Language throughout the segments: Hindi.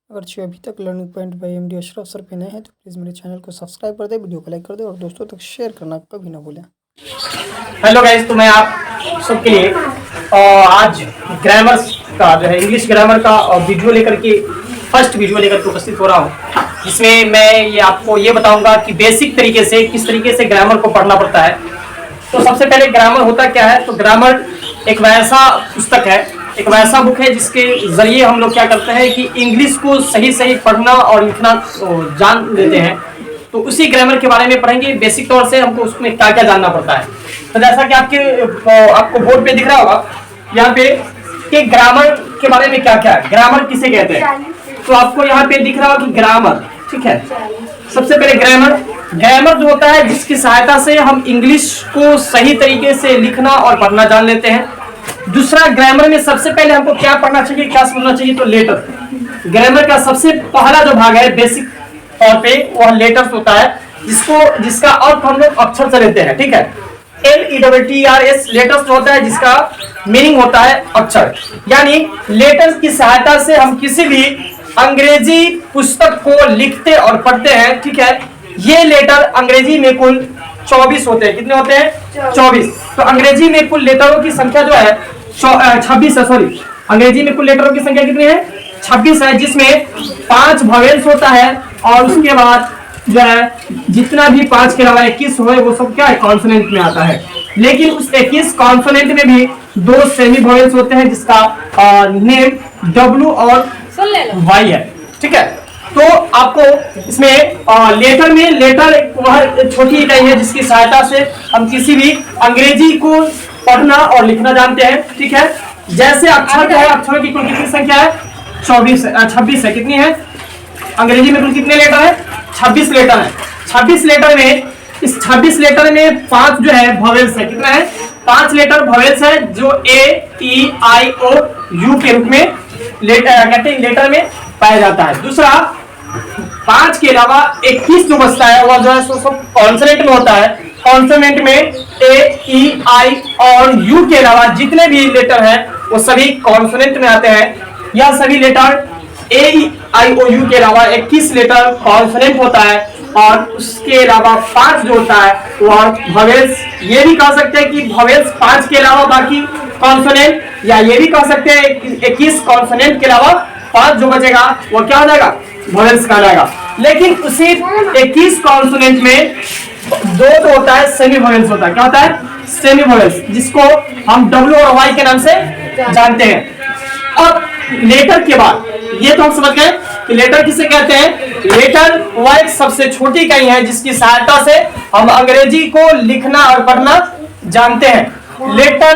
अगर जो अभी तक learning point by MD Ashraf sir पे नए हैं तो प्लीज़ मेरे चैनल को सब्सक्राइब कर दे, वीडियो को लाइक कर दे और दोस्तों तक शेयर करना कभी ना भूलें। हेलो गाइस, तो मैं आप सबके लिए आज ग्रामर का जो है इंग्लिश ग्रामर का वीडियो लेकर के फर्स्ट वीडियो लेकर के उपस्थित हो रहा हूँ, जिसमें मैं ये आपको ये बताऊंगा कि बेसिक तरीके से किस तरीके से ग्रामर को पढ़ना पड़ता है। तो सबसे पहले ग्रामर होता क्या है। तो ग्रामर एक वैसा पुस्तक है, एक वैसा बुक है जिसके जरिए हम लोग क्या करते हैं कि इंग्लिश को सही सही पढ़ना और लिखना जान लेते हैं। तो उसी ग्रामर के बारे में पढ़ेंगे। बेसिक तौर से हमको उसमें क्या क्या जानना पड़ता है। तो जैसा कि आपको बोर्ड पे दिख रहा होगा यहाँ पे कि ग्रामर के बारे में क्या क्या है, ग्रामर किसे कहते हैं। तो आपको यहाँ पे दिख रहा होगा कि ग्रामर, ठीक है। सबसे पहले ग्रामर जो होता है जिसकी सहायता से हम इंग्लिश को सही तरीके से लिखना और पढ़ना जान लेते हैं। दूसरा, ग्रामर में सबसे पहले हमको क्या पढ़ना चाहिए, क्या समझना चाहिए। तो लेटर, ग्रामर का सबसे पहला जो भाग है बेसिक तौर पे वह लेटर्स होता है, जिसका अर्थ हम लोग अक्षर से लेते हैं, ठीक है। LETTERS लेटर्स जो होता है जिसका मीनिंग होता है अक्षर। यानी लेटर्स की सहायता से हम किसी भी अंग्रेजी पुस्तक को लिखते और पढ़ते हैं, ठीक है। ये लेटर अंग्रेजी में कुल 24 होते हैं। कितने होते हैं? 24। तो अंग्रेजी में कुल लेटरों की संख्या जो है 26 है। सॉरी, अंग्रेजी में कुल लेटरों की संख्या कितनी है? 26 है, जिसमें 5 वॉवेल्स होता है और उसके बाद जो है जितना भी 5 के अलावा 21 हुए वो सब क्या है, कॉन्सोनेंट में आता है। लेकिन उस 21 कॉन्सोनेंट में भी 2 सेमी वॉवेल्स होते हैं जिसका नेम W और Y है, ठीक है। तो आपको इसमें लेटर वह छोटी इकाई है जिसकी सहायता से हम किसी भी अंग्रेजी को पढ़ना और लिखना जानते हैं, ठीक है। जैसे अक्षर है, अक्षरों की कुल कितनी संख्या है? 26 है। कितनी है? अंग्रेजी में कुल कितने लेटर है? 26 लेटर है। 26 लेटर में, इस 26 लेटर में 5 जो है वॉवेल्स है। कितना है? 5 लेटर वॉवेल्स है जो AEIOU के रूप में लेटर में पाया जाता है। दूसरा, 5 के अलावा 21 जो बचता है वह जो है सब कॉन्सोनेंट में होता है। कॉन्सोनेंट में AEI और U के अलावा जितने भी लेटर हैं वो सभी कॉन्सोनेंट में आते हैं। यह सभी लेटर AEIOU के अलावा 21 लेटर कॉन्सोनेंट होता है और उसके अलावा 5 जो होता है वह वॉवेल्स। ये भी कह सकते हैं कि वॉवेल्स 5 के अलावा बाकी कॉन्सोनेंट, या ये भी कह सकते हैं 21 कॉन्सोनेंट के अलावा 5 जो बचेगा वो क्या हो जाएगा? वॉवेल्स का जाएगा। लेकिन उसी 21 कॉन्सोनेंट में 2 जो होता है सेमी वॉवेल्स होता है। क्या होता है? सेमी वॉवेल्स, जिसको हम W और Y के नाम से जानते हैं। अब लेटर के बाद ये तो हम समझ गए कि लेटर किसे कहते हैं। लेटर वह एक सबसे छोटी इकाई है जिसकी सहायता से हम अंग्रेजी को लिखना और पढ़ना जानते हैं। लेटर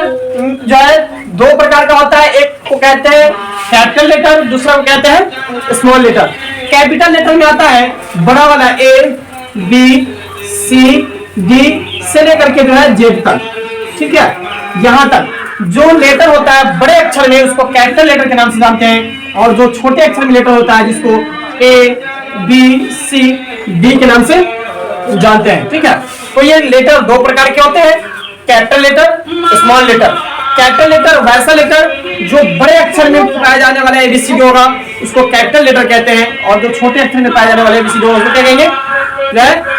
जो है 2 प्रकार का होता है, एक को कहते हैं कैपिटल लेटर, दूसरा को कहते हैं स्मॉल लेटर। कैपिटल लेटर में आता है बड़ा वाला ABCD से लेकर के जो है Z तक, ठीक है। यहां तक जो लेटर होता है बड़े अक्षर में उसको कैपिटल लेटर के नाम से जानते हैं, और जो छोटे अक्षर में लेटर होता है जिसको ABCD के नाम से जानते हैं, ठीक है। तो ये लेटर 2 प्रकार के होते हैं, capital letter, small letter. Capital letter वैसा लेटर जो बड़े अक्षर में पाया जाने वाला ABCD होगा उसको कैपिटल लेटर कहते हैं, और जो छोटे अक्षर में पाया जाने वाला ABCD होगा उसको क्या कहेंगे?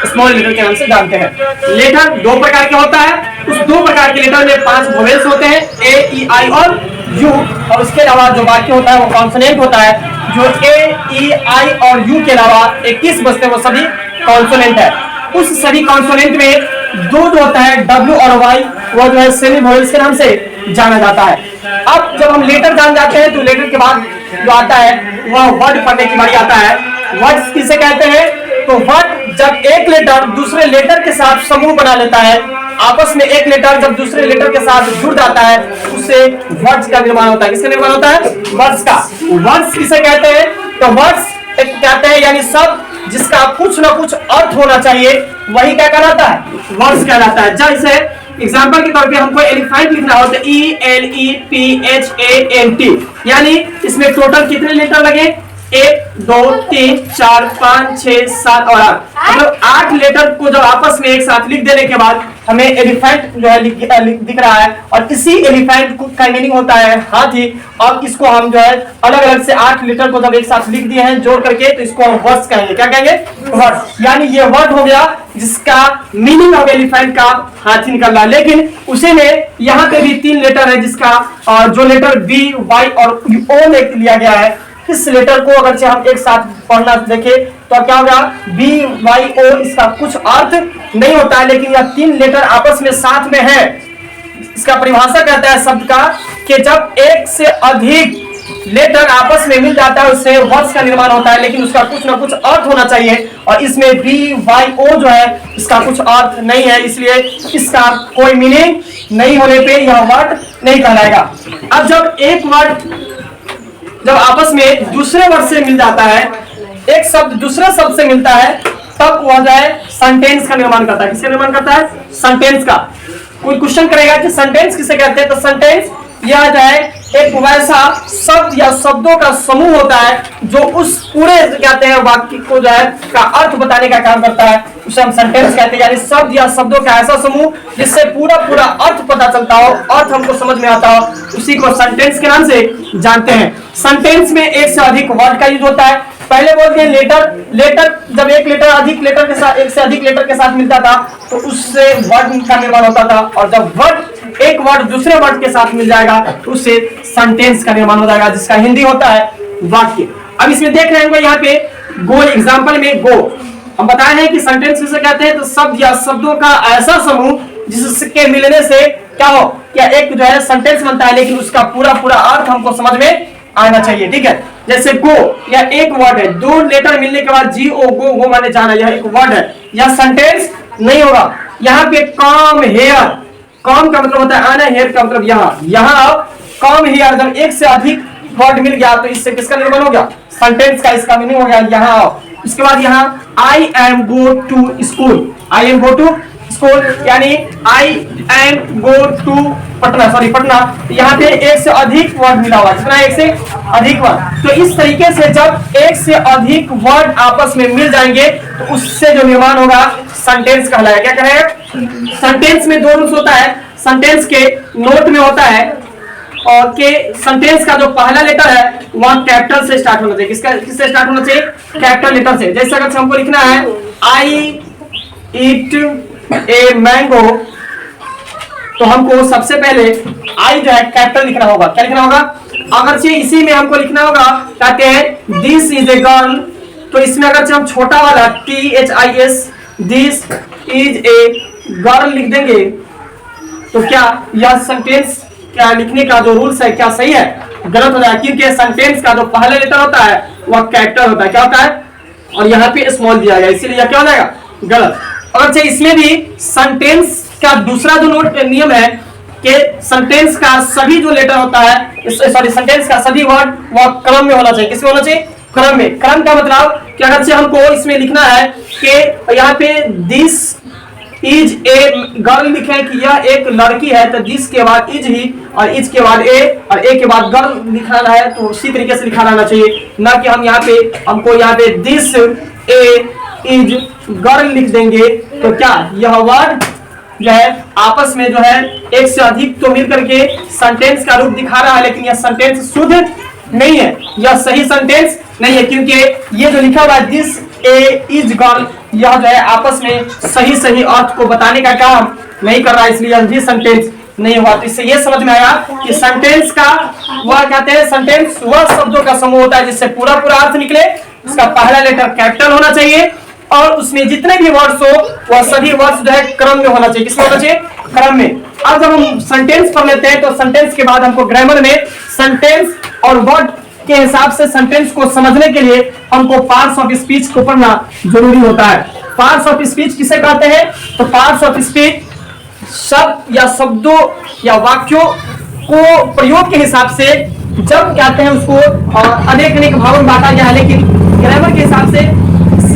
स्मॉल लेटर के नाम से जानते हैं। लेटर 2 प्रकार के होता है। उस 2 प्रकार के लेटर में 5 वोवेल्स होते हैं, AEI और U, और उसके अलावा जो बाकी होता है वो कॉन्सोनेंट होता है। जो AEI और U के अलावा 21 बचते हैं वो सभी कॉन्सोनेंट है। उस सभी कॉन्सोनेंट में 2 जो होता है W और Y वो जो है सेमी वोवेल्स के नाम से जाना जाता है। अब जब हम लेटर जान जाते हैं तो लेटर के बाद जो आता है वह वर्ड पढ़ने की बारी आता है। वर्ड्स किसे कहते हैं? तो वर्ड जब एक लेटर दूसरे लेटर के साथ समूह बना लेता है, आपस में एक लेटर जब दूसरे लेटर के साथ जुड़ जाता है उससे वर्ड्स का निर्माण होता है। किसका निर्माण होता है? वर्ड्स का। वर्ड्स किसे कहते हैं? तो वर्ड्स कहते हैं यानी शब्द जिसका कुछ ना कुछ अर्थ होना चाहिए, वही क्या कहलाता है? वर्ड्स कहलाता है। जैसे एग्जाम्पल के तौर पे हमको एलिफेंट लिखना हो तो ELEPHANT, यानी इसमें टोटल कितने लेटर लगे? 1 2 3 4 5 6 7 और 8, मतलब 8 लेटर को जब आपस में एक साथ लिख देने के बाद हमें एलिफेंट जो है दिख रहा है, और इसी एलिफेंट का मीनिंग होता है हाथी। और इसको हम जो है अलग अलग से 8 लेटर को जब एक साथ लिख दिए हैं जोड़ करके, तो इसको हम वर्ड्स कहेंगे। क्या कहेंगे? वर्ड। यानी ये वर्ड हो गया जिसका मीनिंग ऑफ एलिफेंट का हाथी निकल रहा। लेकिन उसी में यहाँ पे भी 3 लेटर है, जिसका जो लेटर बी वाई और ओ में लिया गया है, इस लेटर को अगर से हम एक साथ पढ़ना देखें तो क्या होगा? बी वाई ओ, इसका कुछ अर्थ नहीं होता है, लेकिन यह 3 लेटर आपस में साथ में है। इसका परिभाषा कहता है शब्द का कि जब एक से अधिक लेटर आपस में मिल जाता है उससे वर्ड्स का निर्माण होता है, लेकिन उसका कुछ ना कुछ अर्थ होना चाहिए। और इसमें बी वाई ओ जो है इसका कुछ अर्थ नहीं है, इसलिए इसका कोई मीनिंग नहीं होने पे यह वर्ड नहीं कहलाएगा। अब जब एक वर्ड जब आपस में दूसरे वर्ड से मिल जाता है, एक शब्द दूसरे शब्द से मिलता है, तब वह जो है सेंटेंस का निर्माण करता है। किसका निर्माण करता है? सेंटेंस का। कोई क्वेश्चन करेगा कि सेंटेंस किसे कहते हैं, तो सेंटेंस यह जो है एक वैसा शब्द या शब्दों का समूह होता है जो उस पूरे कहते हैं वाक्य को जो है का अर्थ बताने का काम करता है, उसे हम सेंटेंस कहते हैं। यानी शब्द या शब्दों का ऐसा समूह जिससे पूरा पूरा अर्थ पता चलता हो, अर्थ हमको समझ में आता हो, उसी को सेंटेंस के नाम से जानते हैं। सेंटेंस में एक से अधिक वर्ड का यूज होता है। पहले बोलते हैं लेटर जब एक लेटर अधिक लेटर के साथ, एक से अधिक लेटर के साथ मिलता था तो उससे वर्ड का निर्माण होता था, और जब वर्ड एक वर्ड दूसरे वर्ड के साथ मिल जाएगा तो उससे सेंटेंस का निर्माण हो जाएगा, जिसका हिंदी होता है वाक्य। अब इसमें देख रहे हैं यहाँ पे गो एग्जाम्पल में गो हम बताए हैं कि सेंटेंस किसे कहते हैं, तो शब्द या शब्दों का ऐसा समूह जिसके मिलने से क्या हो, या एक जो है सेंटेंस बनता है, लेकिन उसका पूरा पूरा अर्थ हमको समझ में आना चाहिए। ठीक है, जैसे गो यह एक वर्ड है, 2 लेटर मिलने के बाद जी ओ गो, गो माने जाना, यह एक वर्ड है, यह सेंटेंस नहीं होगा। यहाँ पे कम हेयर, कम का मतलब होता है आना, हेयर का मतलब यहाँ कम हेयर जब एक से अधिक वर्ड मिल गया तो इससे किसका निर्माण हो गया? सेंटेंस का। इसका मीनिंग हो गया यहाँ आओ। इसके बाद यहाँ I am go to school, I am go to school, यानी I am go to Patna, Patna. यहाँ पे एक से अधिक वर्ड मिला हुआ, कितना? एक से अधिक वर्ड। तो इस तरीके से जब एक से अधिक वर्ड आपस में मिल जाएंगे तो उससे जो निर्माण होगा सेंटेंस कहलाएगा। क्या कहेगा? सेंटेंस में 2 रूल्स होता है। सेंटेंस के नोट में होता है और के सेंटेंस का जो पहला लेटर है वह कैपिटल से स्टार्ट होना चाहिए। किससे स्टार्ट होना चाहिए? कैपिटल लेटर से। जैसे अगर हमको लिखना है आई ईट ए मैंगो, तो हमको सबसे पहले आई जो है कैपिटल लिखना होगा। क्या लिखना होगा? अगर से इसी में हमको लिखना होगा, कहते हैं दिस इज ए गर्ल, तो इसमें अगर से हम छोटा वाला THIS this is a girl लिख देंगे तो क्या यह सेंटेंस क्या लिखने का जो रूल्स है क्या सही है? गलत हो जाएगा, क्योंकि सेंटेंस का जो पहला लेटर होता है वह कैपिटल होता है। क्या होता है? और यहाँ पे स्मॉल दिया गया, इसीलिए यह क्या हो जाएगा? गलत। और इसमें भी सेंटेंस का दूसरा जो नोट नियम है कि सेंटेंस का सभी जो लेटर होता है, सेंटेंस का सभी वर्ड वह क्रम में होना चाहिए। किसमें होना चाहिए? क्रम में। क्रम का मतलब कि अगर से हमको इसमें लिखना है कि यहाँ पे दिस इज ए गर्ल लिखे कि यह एक लड़की है, तो दिस के बाद इज ही, और इज के बाद ए, और ए के बाद गर्ल लिखाना है, तो उसी तरीके से लिखा रहना चाहिए, ना कि हम यहाँ पे हमको यहाँ पे दिस ए इज गर्ल लिख देंगे तो क्या यह वर्ड जो है आपस में जो है एक से अधिक तो मिल करके सेंटेंस का रूप दिखा रहा है, लेकिन यह सेंटेंस शुद्ध नहीं है, यह सही सेंटेंस नहीं है, क्योंकि ये जो लिखा हुआ है दिस ए इज गर्ल, यह जो है आपस में सही अर्थ को बताने का काम नहीं कर रहा है, इसलिए यह भी सेंटेंस नहीं हुआ। तो इससे यह समझ में आया कि सेंटेंस का वह कहते हैं, सेंटेंस वह शब्दों का समूह होता है जिससे पूरा अर्थ निकले, उसका पहला लेटर कैपिटल होना चाहिए, और उसमें जितने भी वर्ड्स हो वह सभी वर्ड्स जो है क्रम में होना चाहिए। किसमें होना चाहिए? क्रम में। अब जब हम सेंटेंस पढ़ लेते हैं तो सेंटेंस के बाद हमको ग्रामर में सेंटेंस और वर्ड के हिसाब से सेंटेंस को समझने के लिए हमको पार्ट्स ऑफ स्पीच को पढ़ना जरूरी होता है। पार्ट्स ऑफ स्पीच किसे कहते हैं? तो पार्ट्स ऑफ स्पीच शब्द या शब्दों या वाक्यों को प्रयोग के हिसाब से जब कहते हैं उसको अनेक भागों में बांटा गया है, लेकिन ग्रामर के हिसाब से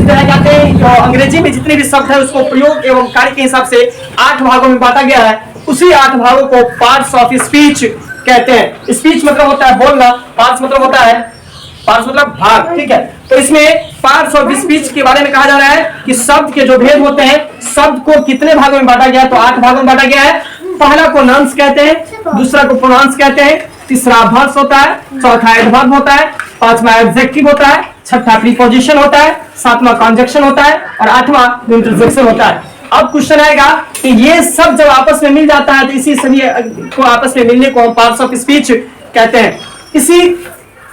कहते हैं अंग्रेजी में जितने भी शब्द है उसको प्रयोग एवं कार्य के हिसाब से 8 भागों में बांटा गया है। उसी 8 भागों को पार्ट्स ऑफ स्पीच कहते हैं। स्पीच मतलब होता है बोलना, पार्ट्स मतलब होता है पार्ट्स मतलब भाग, ठीक है। तो इसमें पार्ट्स ऑफ स्पीच के बारे में कहा जा रहा है कि शब्द के जो भेद होते हैं, शब्द को कितने भागों में बांटा गया है, तो 8 भागों में बांटा गया है। पहला को नाउन्स कहते हैं, दूसरा को प्रोनाउंस कहते हैं, तीसरा वर्ब्स होता है, चौथा एडवर्ब होता है, पांचवा एडजेक्टिव होता है, छठा प्रीपोजिशन होता है, सातवां कंजक्शन होता है और आठवां इंटरजेक्शन होता है। अब क्वेश्चन आएगा कि ये सब जब आपस में मिल जाता है तो इसी सभी को आपस में मिलने को हम पार्ट्स ऑफ स्पीच कहते हैं। इसी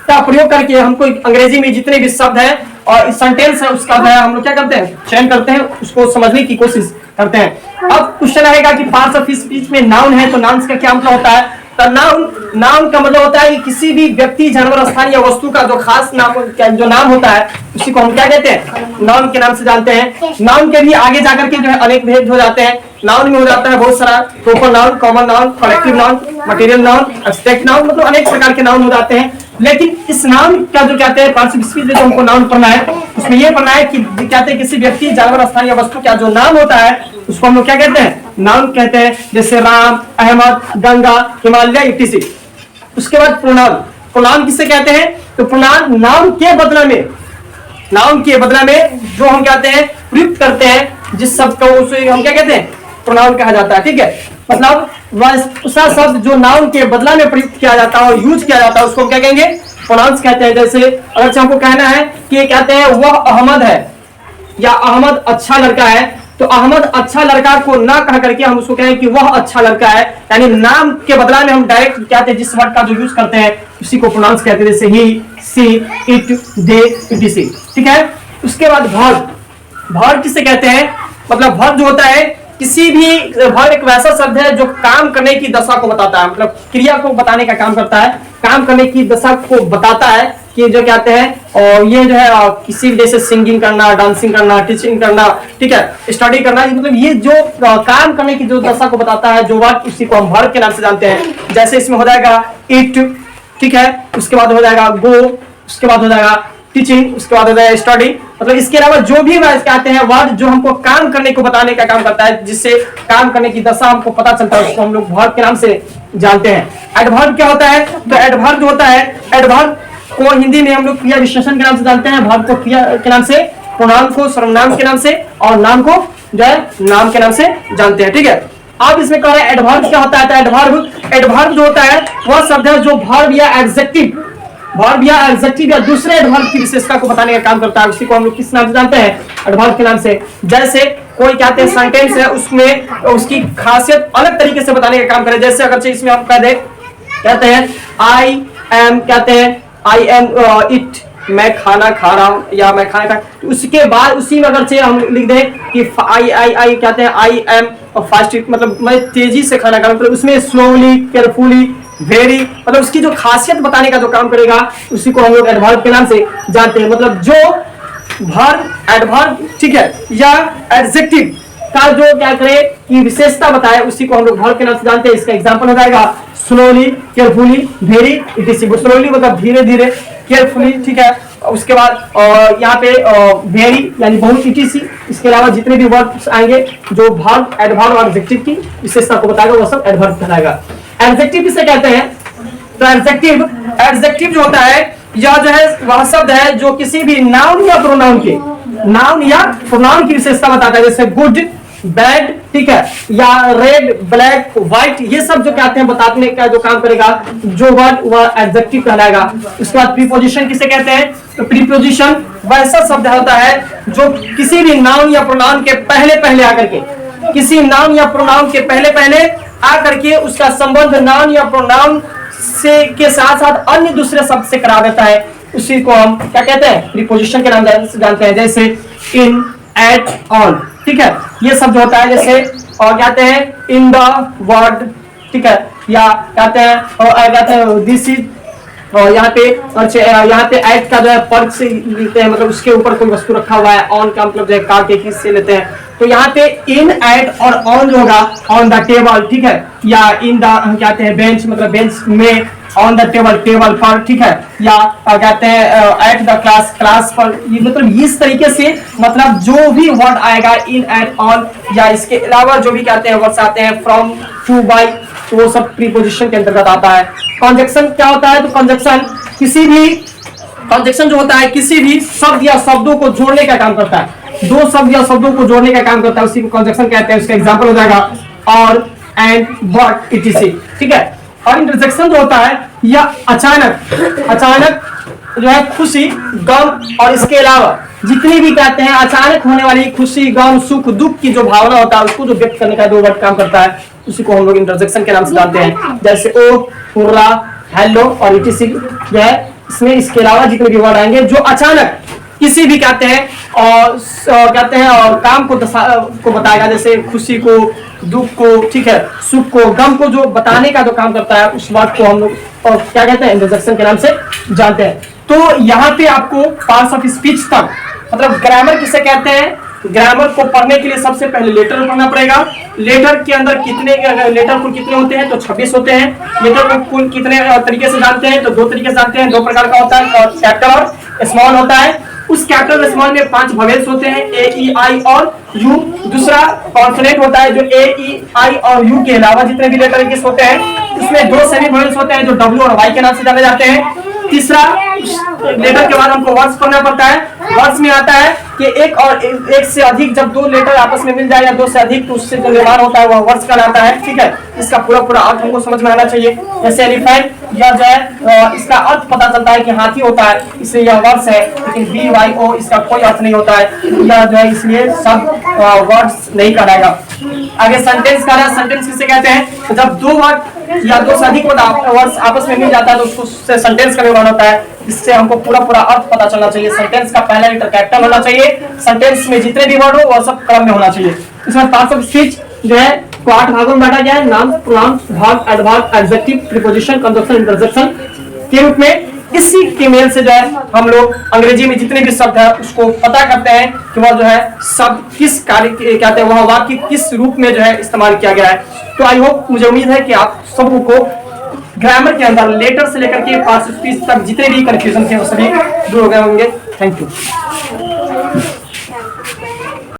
का प्रयोग करके हमको अंग्रेजी में जितने भी शब्द हैं और सेंटेंस है उसका हम लोग क्या करते हैं, चयन करते हैं, उसको समझने की कोशिश करते हैं। अब क्वेश्चन आएगा कि पार्ट्स ऑफ स्पीच में नाउन है तो नाउन्स का क्या मतलब होता है। तो नाउन का मतलब होता है कि किसी भी व्यक्ति, जानवर, स्थान या वस्तु का जो खास नाम, जो नाम होता है उसी को हम क्या कहते हैं, नाउन के नाम से जानते हैं। नाउन के भी आगे जाकर के जो है अनेक भेद हो जाते हैं। नाउन में हो जाता है बहुत सारा, proper noun, common noun, collective noun, material noun, abstract noun, मतलब अनेक प्रकार के नाउन हो जाते हैं। लेकिन इस नाउन का जो कहते हैं पार्ट्स ऑफ स्पीच जो हमको नाउन पढ़ना है, उसमें ये पढ़ना है कि कहते हैं किसी व्यक्ति, जानवर, स्थान या वस्तु का जो नाम होता है उसको हम लोग क्या कहते हैं, नाउन कहते हैं। जैसे राम, अहमद, गंगा, हिमालय इत्यादि। उसके बाद प्रोनाउन। प्रोनाउन किसे कहते हैं, तो प्रोनाउन नाउन के बदला में, नाउन के बदला में जो हम कहते हैं प्रयुक्त करते हैं जिस शब्द को, उसे हम क्या कहते हैं, प्रोनाउन कहा जाता है, ठीक है। मतलब वह शब्द जो नाउन के बदला में प्रयुक्त किया जाता है और यूज किया जाता है उसको क्या कहेंगे, प्रोनाउंस कहते हैं। जैसे अगर हमको कहना है कि कहते हैं वह अहमद है या अहमद अच्छा लड़का है, तो अहमद अच्छा लड़का को ना कह करके हम उसको कहें कि वह अच्छा लड़का है, यानी नाम के बदला में हम डायरेक्ट कहते हैं जिस वर्ड का जो यूज करते हैं उसी को प्रोनाउंस कहते हैं। जैसे ही, सी, इट, दे, इटीसी, ठीक है। उसके बाद वर्ब। वर्ब किसे कहते हैं, मतलब वर्ब जो होता है किसी भी, वर्ब एक वैसा शब्द है जो काम करने की दशा को बताता है, मतलब क्रिया को बताने का काम करता है, काम करने की दशा को बताता है कि जो कहते हैं। और ये जो है किसी भी जैसे सिंगिंग करना, डांसिंग करना, टीचिंग करना, ठीक है, स्टडी करना, मतलब ये जो काम करने की जो दशा को बताता है जो वर्ब, उसी को हम वर्ब के नाम से जानते हैं। जैसे इसमें हो जाएगा इट, ठीक है, उसके बाद हो जाएगा गो, उसके बाद हो जाएगा टीचिंग, उसके बाद हो जाएगा स्टडी। मतलब इसके अलावा जो भी कहते हैं वर्ड जो हमको काम करने को बताने का काम करता है, जिससे काम करने की दशा हमको पता चलता है, उसको हम लोग वर्ब के नाम से जानते हैं। एडवर्ब क्या होता है, तो एडवर्ब जो होता है, एडवर्ब को हिंदी में हम लोग क्रिया विशेषण के नाम से जानते हैं, वर्ब को क्रिया के नाम से, प्रोनाउन को सर्वनाम के नाम से और नाम को जो है नाम के नाम से जानते हैं, ठीक है। अब इसमें कह रहे हैं एडवर्ब क्या होता है, तो एडवर्ब जो होता है वह शब्द है जो वर्ब या एडजेक्टिव, वर्ब या एडजेक्टिव या दूसरे एडवर्ब की विशेषता को बताने का काम करता है। उसी को हम लोग किस नाम से जानते हैं, एडवर्ब के नाम से। जैसे कोई कहते हैं सेंटेंस है, उसमें उसकी खासियत अलग तरीके से बताने का काम करे। जैसे अगर इसमें हम कह दे, कहते हैं आई एम, कहते हैं आई एम इट, मैं खाना खा रहा हूँ या मैं खाना खा, उसके बाद उसी में अगर हम लिख दें कि आई कहते हैं आई एम फास्ट, मतलब मैं तेजी से खाना खा रहा हूँ, मतलब उसमें स्लोली, केयरफुली, वेरी, मतलब उसकी जो खासियत बताने का जो काम करेगा उसी को हम लोग एडवर्ब के नाम से जानते हैं। मतलब जो वर्ब, एडवर्ब, ठीक है, या एडजेक्टिव का जो क्या करे कि विशेषता बताए उसी को हम लोग वर्ब के नाम से जानते हैं। इसका एग्जांपल हो जाएगा slowly, carefully, very, etc.. Slowly मतलब धीरे धीरे, केयरफुली, ठीक है, उसके बाद यहाँ पे वेरी यानी बहुत, इटीसी। इसके अलावा जितने भी वर्ड्स आएंगे जो वर्ब, एडवर्ब और एडजेक्टिव की विशेषता को बताएगा वो सब एडवर्ब कहलाएगा। एडजेक्टिव किसे कहते हैं, तो एडजेक्टिव जो होता है यह जो है वह शब्द है जो किसी भी नाउन या प्रोनाउन के, नाउन या प्रोनाउन की विशेषता बताता है। जैसे गुड, बैड, ठीक है, या रेड, ब्लैक, व्हाइट, ये सब जो कहते हैं बताने का जो काम करेगा जो वर्ड वह एडजेक्टिव कहलाएगा। उसके बाद प्रीपोजिशन किसे कहते हैं, तो प्रीपोजिशन वैसा शब्द होता है जो किसी भी नाउन या प्रोनाउन के पहले पहले आकर के, किसी नाउन या प्रोनाउन के पहले पहले आकर के उसका संबंध नाउन या प्रोनाउन से के साथ साथ अन्य दूसरे शब्द से करा देता है, उसी को हम क्या कहते हैं, प्रीपोजिशन के नाम से जानते हैं। जैसे इन, एट, ऑन, ठीक है, ये शब्द होता है। जैसे और कहते हैं इन द वर्ड, ठीक है, या कहते हैं दिस इज, और यहाँ पे एट का जो है पर्क से लेते हैं, मतलब उसके ऊपर कोई वस्तु रखा हुआ है। ऑन का मतलब जो है का के किस से लेते हैं, तो यहाँ पे इन, एट और ऑन जो होगा ऑन द टेबल, ठीक है, या इन द हम कहते हैं बेंच, मतलब बेंच में, ऑन द टेबल, टेबल पर, ठीक है, या कहते हैं एट द क्लास, क्लास पर। ये मतलब इस तरीके से मतलब जो भी वर्ड आएगा इन, एट, ऑन, या इसके अलावा जो भी कहते हैं वर्ड्स आते हैं फ्रॉम, टू, बाय, तो वो सब प्रीपोजिशन के अंतर्गत आता है। कंजक्शन क्या होता है, तो कंजक्शन किसी भी कंजक्शन जो होता है किसी भी शब्द या शब्दों को जोड़ने का काम करता है, दो शब्द या शब्दों को जोड़ने का काम करता है, उसी को कंजक्शन कहते हैं। उसका एग्जांपल हो जाएगा और, एंड, बट, इटीसी। ठीक है। और इंटरसेक्शन जो होता है यह अचानक जो है खुशी, गम और इसके अलावा जितनी भी कहते हैं अचानक होने वाली खुशी, गम, सुख, दुख की जो भावना होता है उसको जो व्यक्त करने का दो वर्ड काम करता है, उसी को हम लोग इंटरसेक्शन के नाम से जानते हैं। जैसे ओ, हुर्रा, हेलो और इटीसी जो है, इसमें इसके अलावा जितने भी वर्ड आएंगे जो अचानक किसी भी कहते हैं और काम को बताएगा, जैसे खुशी को, दुख को, ठीक है, सुख को, गम को जो बताने का जो काम करता है, उस बात को हम लोग क्या कहते हैं, इंटरसेक्शन के नाम से जानते हैं। तो यहाँ पे आपको पार्ट्स ऑफ स्पीच तक, मतलब ग्रामर किसे कहते हैं, ग्रामर को पढ़ने के लिए सबसे पहले लेटर पढ़ना पड़ेगा। लेटर के अंदर लेटर कुल कितने होते हैं, तो 26 होते हैं। लेटर को कुल कितने तरीके से जानते हैं, तो दो तरीके से जानते हैं, दो प्रकार का होता है, कैपिटल और स्मॉल होता है। उस कैपिटल और स्मॉल में 5 वोवेल्स होते हैं, ए, ई, आई और यू। दूसरा कॉन्सोनेंट होता है जो ए, ई, आई और यू के अलावा जितने भी लेटर इंग्लिश होते हैं उसमें 2 सेमी वोवेल्स होते हैं जो डब्ल्यू और वाई के नाम से जाने जाते हैं। तीसरा, लेटर के बाद हमको वर्ड्स पढ़ना पड़ता है। वर्ड्स में आता है कि एक से अधिक जब 2 लेटर आपस में मिल जाए या 2 से अधिक, तो उससे जो निर्माण होता है वह वर्ड्स कहलाता है। ठीक है। इसका पूरा अर्थ हमको समझ में आना चाहिए। जैसे एलिफेंट, यह जो है इसका अर्थ पता चलता है कि हाथी होता है, इसलिए यह वर्ड्स है। लेकिन BYO इसका कोई अर्थ नहीं होता है, यह जो है इसलिए सब वर्ड्स नहीं कहलाएगा। आगे सेंटेंस कहलाता है। सेंटेंस किसे कहते हैं, तो जब 2 वर्ड या 2 से अधिक वर्ड्स आपस में मिल जाता है तो उसको सेंटेंस का निर्माण होता है। इससे हमको पूरा अर्थ पता चलना चाहिए। सेंटेंस का पहला लेटर कैपिटल होना चाहिए। सेंटेंस में जितने भी वर्ड हो वह सब क्रम में होना चाहिए। इसमें पार्ट्स ऑफ स्पीच जो है को 8 भागों में बांटा गया है। नाउन, प्रोनाउन, भाग, adverb, adjective, preposition, conjunction, interjection के रूप में। इसी के मेल से जो है हम लोग अंग्रेजी में जितने भी शब्द है उसको पता करते हैं कि वह जो है शब्द किस कार्य कहते हैं, वह वाक्य किस रूप में जो है इस्तेमाल किया गया है। तो आई होप, मुझे उम्मीद है कि आप सबको ग्रामर के अंदर लेटर से लेकर के पार्ट्स ऑफ स्पीच तक जितने भी कंफ्यूजन थे वो सभी दूर हो गए होंगे। Thank you.